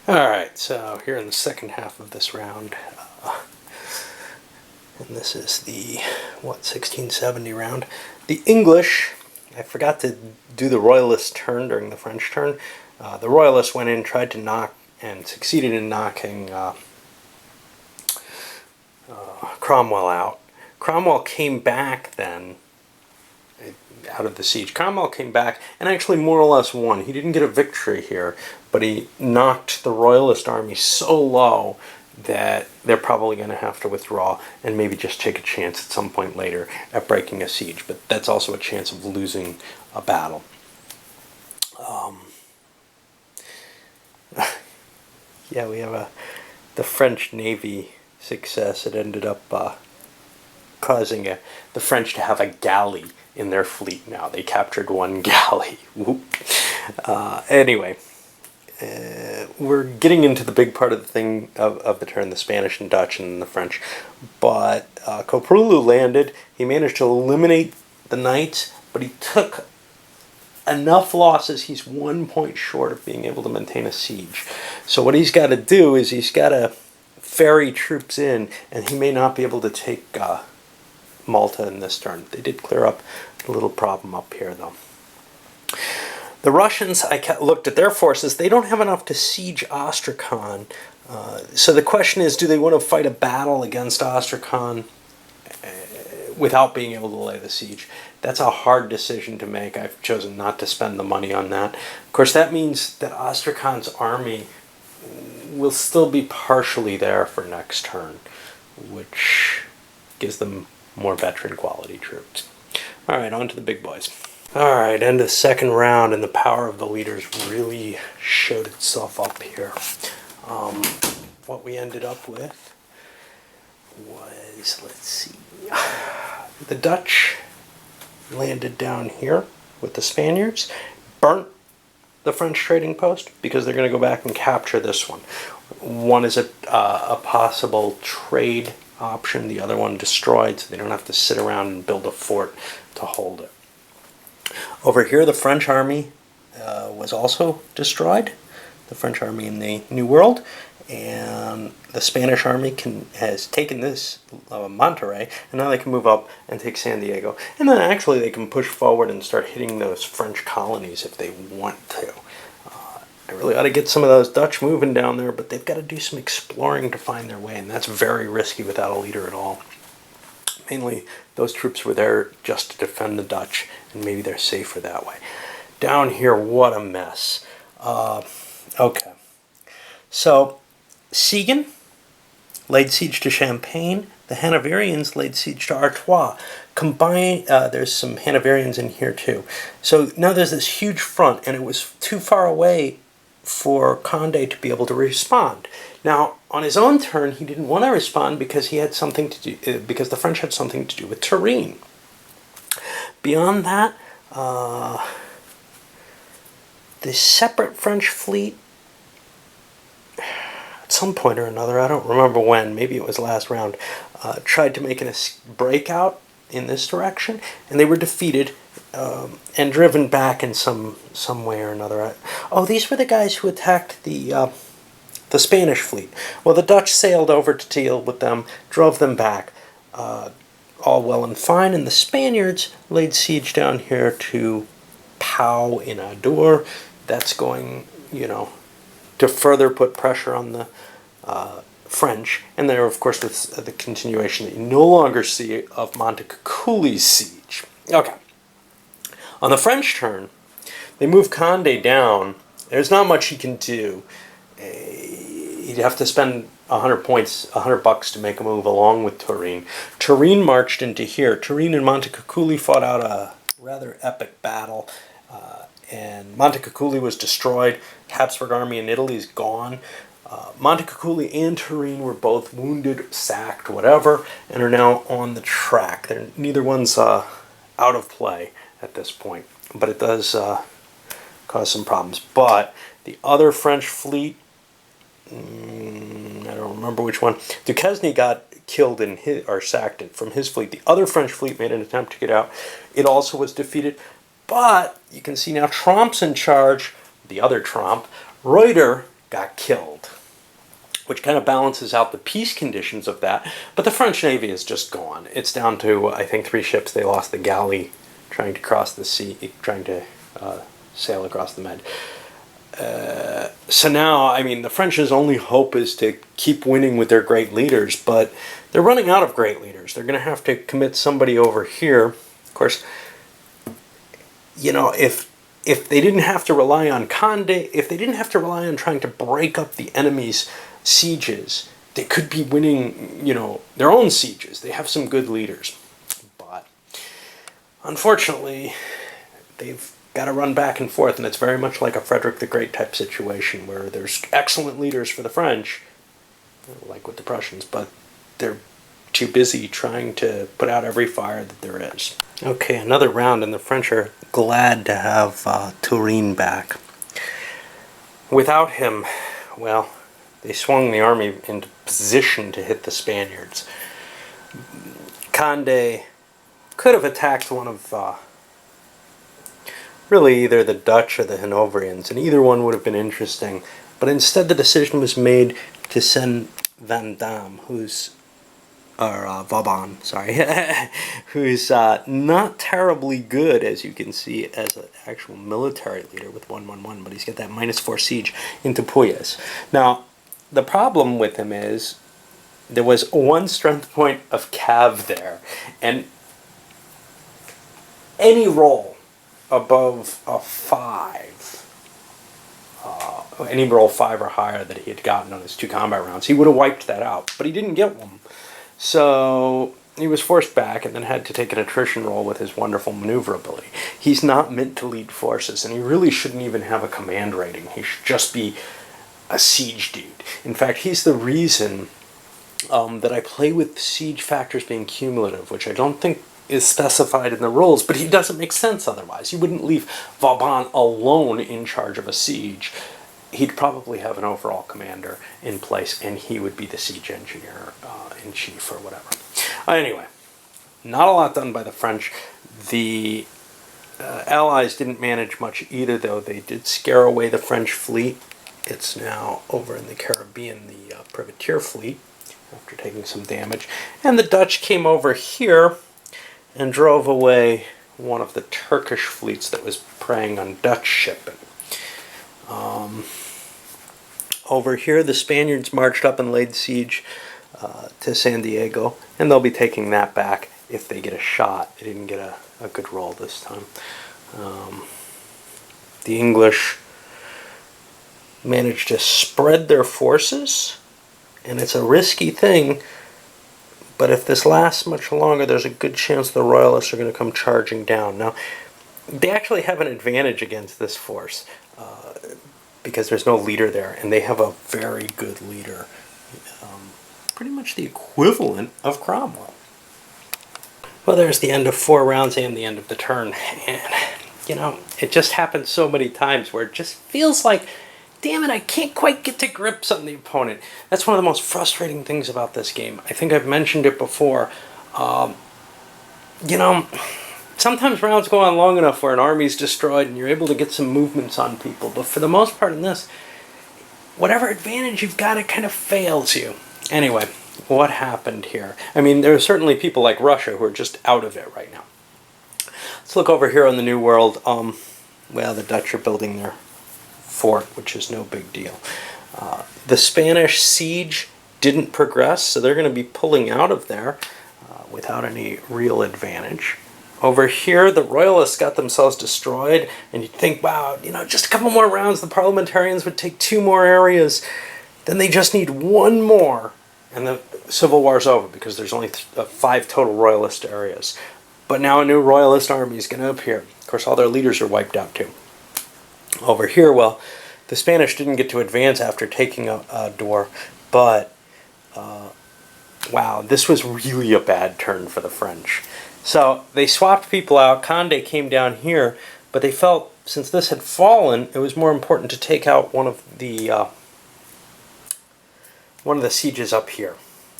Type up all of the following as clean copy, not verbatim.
Alright, so here in the second half of this round, and this is the, 1670 round. The English, I forgot to do the Royalist turn during the French turn. The Royalists went in, tried to knock, and succeeded in knocking Cromwell out. Cromwell came back then, out of the siege. Cromwell came back and actually more or less won. He didn't get a victory here, but he knocked the Royalist army so low that they're probably going to have to withdraw and maybe just take a chance at some point later at breaking a siege. But that's also a chance of losing a battle. Yeah, we have the French Navy success. It ended up causing the French to have a galley in their fleet now. They captured one galley. Anyway, we're getting into the big part of the thing of the turn, the Spanish and Dutch and the French. But Koprulu landed. He managed to eliminate the knights, but he took enough losses. He's 1 point short of being able to maintain a siege. So what he's got to do is he's got to ferry troops in, and he may not be able to take Malta in this turn. They did clear up a little problem up here, though. The Russians, I looked at their forces. They don't have enough to siege Astrakhan. So the question is, do they want to fight a battle against Astrakhan without being able to lay the siege? That's a hard decision to make. I've chosen not to spend the money on that. Of course, that means that Astrakhan's army will still be partially there for next turn, which gives them more veteran quality troops. Alright, on to the big boys. Alright, end of the second round, and the power of the leaders really showed itself up here. What we ended up with was, let's see, the Dutch landed down here with the Spaniards, burnt the French trading post because they're going to go back and capture this one. One is a possible trade option, the other one destroyed, so they don't have to sit around and build a fort to hold it. Over here, the French army was also destroyed, the French army in the New World, and the Spanish army has taken this Monterrey, and now they can move up and take San Diego. And then actually they can push forward and start hitting those French colonies if they want to. I really ought to get some of those Dutch moving down there, but they've got to do some exploring to find their way, and that's very risky without a leader at all. Mainly, those troops were there just to defend the Dutch, and maybe they're safer that way. Down here, what a mess. Okay. So, Siegen laid siege to Champagne. The Hanoverians laid siege to Artois. There's some Hanoverians in here too. So now there's this huge front, and it was too far away for Condé to be able to respond. Now, on his own turn, he didn't want to respond because he had something to do, because the French had something to do with Turin. Beyond that, the separate French fleet, at some point or another, I don't remember when, maybe it was last round, tried to make a breakout in this direction, and they were defeated and driven back in some way or another. Oh, these were the guys who attacked the Spanish fleet. Well, the Dutch sailed over to deal with them, drove them back, all well and fine, and the Spaniards laid siege down here to Pau in Adour. That's going, to further put pressure on the French, and there, of course, the continuation that you no longer see of Montecuculi's siege. Okay. On the French turn, they move Condé down. There's not much he can do. He'd have to spend 100 points, $100 to make a move along with Turin. Turin marched into here. Turin and Montecuculi fought out a rather epic battle, and Montecuculi was destroyed. Habsburg army in Italy is gone. Montecuculi and Turin were both wounded, sacked, whatever, and are now on the track. Neither one's out of play at this point, but it does cause some problems. But the other French fleet, I don't remember which one, Duquesne got killed or sacked from his fleet. The other French fleet made an attempt to get out. It also was defeated, but you can see now Tromp's in charge, the other Tromp. Reuter got killed. which kind of balances out the peace conditions of that. But the French Navy is just gone. It's down to, I think, 3 ships. They lost the galley trying to cross the sea, trying to sail across the Med. So now, I mean, the French's only hope is to keep winning with their great leaders, but they're running out of great leaders. They're going to have to commit somebody over here. Of course, you know, if they didn't have to rely on Condé, if they didn't have to rely on trying to break up the enemy's sieges, they could be winning, you know, their own sieges. They have some good leaders. But unfortunately, they've got to run back and forth, and it's very much like a Frederick the Great type situation where there's excellent leaders for the French, like with the Prussians, but they're too busy trying to put out every fire that there is. Okay, another round, and the French are glad to have Turenne back. Without him, well, they swung the army into position to hit the Spaniards. Condé could have attacked one of really either the Dutch or the Hanoverians, and either one would have been interesting. But instead the decision was made to send Vauban, who's not terribly good, as you can see, as an actual military leader with 111, but he's got that -4 siege into Puelles. Now, the problem with him is there was 1 strength point of Cav there, and any roll above a 5, any roll 5 or higher that he had gotten on his 2 combat rounds, he would have wiped that out, but he didn't get one. So he was forced back and then had to take an attrition roll with his wonderful maneuverability. He's not meant to lead forces, and he really shouldn't even have a command rating. He should just be a siege dude. In fact, he's the reason that I play with siege factors being cumulative, which I don't think is specified in the rules, but he doesn't make sense otherwise. You wouldn't leave Vauban alone in charge of a siege. He'd probably have an overall commander in place, and he would be the siege engineer in chief or whatever. Anyway, not a lot done by the French. The Allies didn't manage much either, though. They did scare away the French fleet. It's now over in the Caribbean, the privateer fleet, after taking some damage. And the Dutch came over here and drove away one of the Turkish fleets that was preying on Dutch shipping. Over here, the Spaniards marched up and laid siege to San Diego, and they'll be taking that back if they get a shot. They didn't get a good roll this time. The English managed to spread their forces, and it's a risky thing, but if this lasts much longer, there's a good chance the Royalists are going to come charging down. Now, they actually have an advantage against this force because there's no leader there, and they have a very good leader, pretty much the equivalent of Cromwell. Well, there's the end of 4 rounds and the end of the turn, and, you know, it just happens so many times where it just feels like, damn it, I can't quite get to grips on the opponent. That's one of the most frustrating things about this game. I think I've mentioned it before. You know, sometimes rounds go on long enough where an army's destroyed and you're able to get some movements on people. But for the most part in this, whatever advantage you've got, it kind of fails you. Anyway, what happened here? I mean, there are certainly people like Russia who are just out of it right now. Let's look over here on the New World. Well, the Dutch are building their fort, which is no big deal. The Spanish siege didn't progress, so they're going to be pulling out of there without any real advantage. Over here, the Royalists got themselves destroyed, and you'd think, wow, you know, just a couple more rounds, the Parliamentarians would take 2 more areas. Then they just need 1 more, and the Civil War's over, because there's only 5 total Royalist areas. But now a new Royalist army is going to appear. Of course, all their leaders are wiped out too. Over here, well, the Spanish didn't get to advance after taking a door, but wow, this was really a bad turn for the French. So they swapped people out. Condé came down here, but they felt since this had fallen, it was more important to take out one of the sieges up here.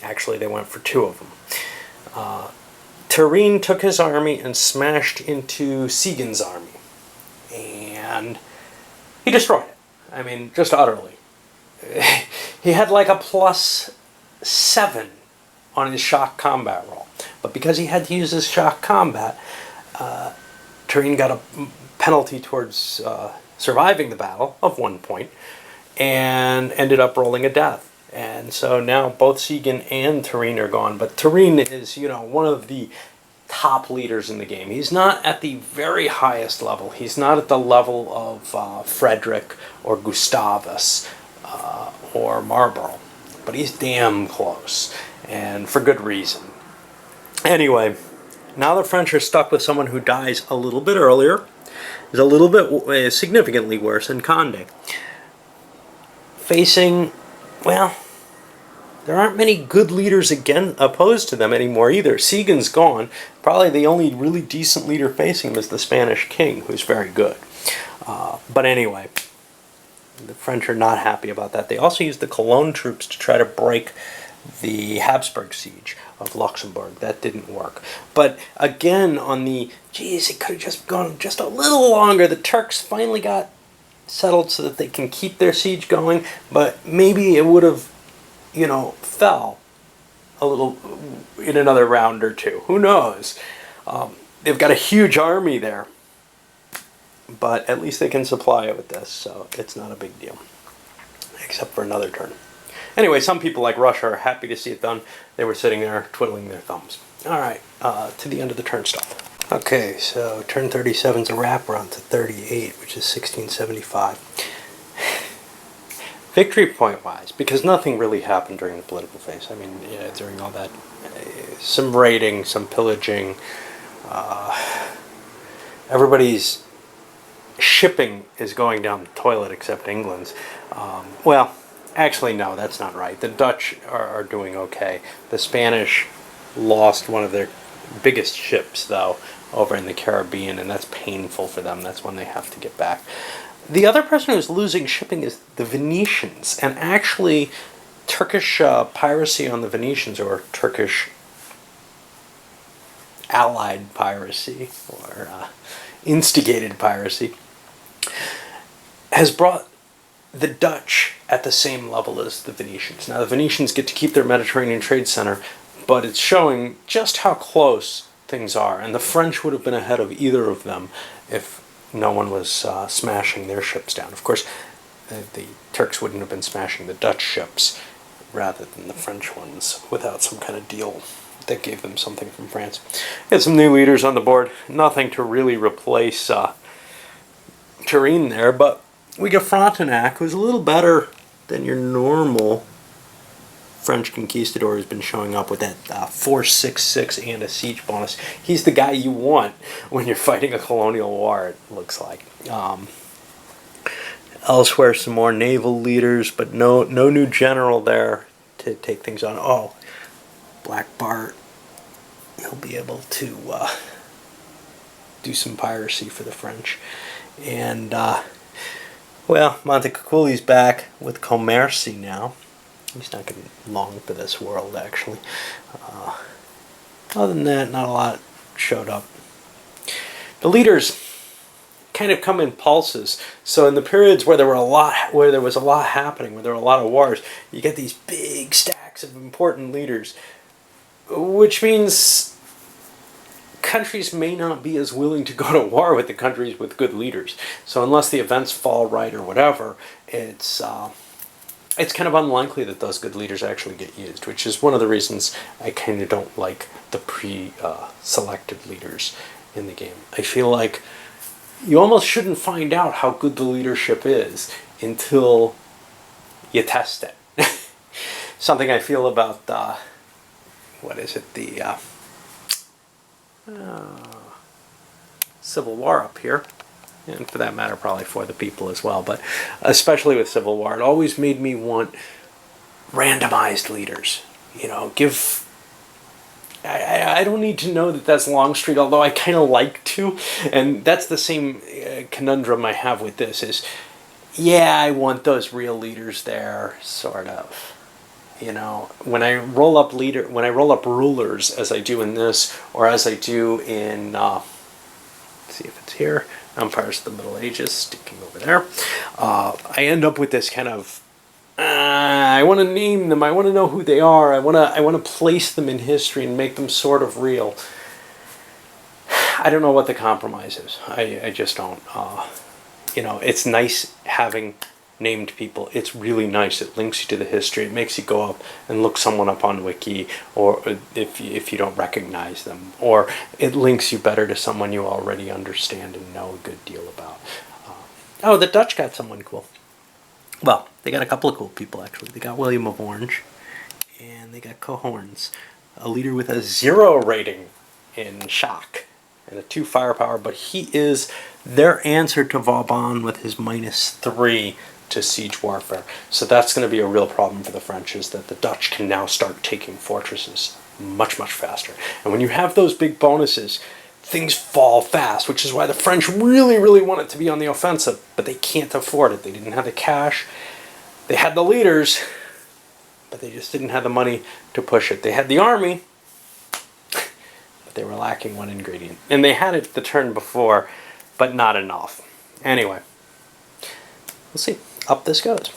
Actually, they went for 2 of them. Turenne took his army and smashed into Sieggen's army, and he destroyed it. I mean, just utterly. He had like a +7 on his shock combat roll. But because he had to use his shock combat, Turin got a penalty towards surviving the battle of 1 point and ended up rolling a death. And so now both Siegen and Turin are gone. But Turin is, one of the top leaders in the game. He's not at the very highest level. He's not at the level of Frederick or Gustavus or Marlborough. But he's damn close. And for good reason. Anyway, now the French are stuck with someone who dies a little bit earlier. Is a little bit significantly worse than Condé. Facing, well, there aren't many good leaders opposed to them anymore either. Siegen's gone. Probably the only really decent leader facing him is the Spanish king, who's very good. But anyway, the French are not happy about that. They also used the Cologne troops to try to break the Habsburg siege of Luxembourg. That didn't work. But again, on the, it could have just gone just a little longer. The Turks finally got settled so that they can keep their siege going, but maybe it would have, fell a little in another round or two. Who knows? They've got a huge army there, but at least they can supply it with this, so it's not a big deal, except for another turn. Anyway, some people like Russia are happy to see it done. They were sitting there twiddling their thumbs. All right, to the end of the turn stuff. Okay, so turn 37 is a wrap. We're on to 38, which is 1675. Victory point-wise, because nothing really happened during the political phase. I mean, during all that, some raiding, some pillaging. Everybody's shipping is going down the toilet except England's. Well, actually, no, that's not right. The Dutch are doing okay. The Spanish lost one of their biggest ships, though, over in the Caribbean, and that's painful for them. That's when they have to get back. The other person who's losing shipping is the Venetians, and actually Turkish piracy on the Venetians, or Turkish allied piracy, or instigated piracy, has brought the Dutch at the same level as the Venetians. Now, the Venetians get to keep their Mediterranean trade center, but it's showing just how close things are, and the French would have been ahead of either of them if no one was smashing their ships down. Of course, the Turks wouldn't have been smashing the Dutch ships rather than the French ones without some kind of deal that gave them something from France. Got some new leaders on the board. Nothing to really replace Turin there, but we get Frontenac, who's a little better than your normal French conquistador who's been showing up with that 466 and a siege bonus. He's the guy you want when you're fighting a colonial war, it looks like. Elsewhere, some more naval leaders, but no new general there to take things on. Oh, Black Bart. He'll be able to do some piracy for the French. And, well, Montecuccoli's back with Commercy now. He's not going to long for this world, actually. Other than that, not a lot showed up. The leaders kind of come in pulses. So in the periods where there was a lot happening, where there were a lot of wars, you get these big stacks of important leaders, which means countries may not be as willing to go to war with the countries with good leaders. So unless the events fall right or whatever, it's kind of unlikely that those good leaders actually get used, which is one of the reasons I kind of don't like the pre-selected leaders in the game. I feel like you almost shouldn't find out how good the leadership is until you test it. Something I feel about, the Civil War up here. And for that matter, probably for the people as well. But especially with Civil War, it always made me want randomized leaders. I don't need to know that that's Longstreet, although I kind of like to. And that's the same conundrum I have with this is, yeah, I want those real leaders there, sort of. When I roll up rulers, as I do in this, or as I do in, let's see if it's here, Empires of the Middle Ages, sticking over there. I end up with this kind of, I I want to name them. I want to know who they are. I want to place them in history and make them sort of real. I don't know what the compromise is. I just don't. It's nice having named people. It's really nice. It links you to the history. It makes you go up and look someone up on Wiki, or if you don't recognize them, or it links you better to someone you already understand and know a good deal about. Oh, the Dutch got someone cool. Well, they got a couple of cool people, actually. They got William of Orange, and they got Cohorns, a leader with a 0 rating in shock and a 2 firepower, but he is their answer to Vauban with his -3 to siege warfare. So that's going to be a real problem for the French, is that the Dutch can now start taking fortresses much, much faster. And when you have those big bonuses, things fall fast, which is why the French really, really wanted to be on the offensive, but they can't afford it. They didn't have the cash. They had the leaders, but they just didn't have the money to push it. They had the army, but they were lacking one ingredient. And they had it the turn before, but not enough. Anyway, we'll see. Up this goes.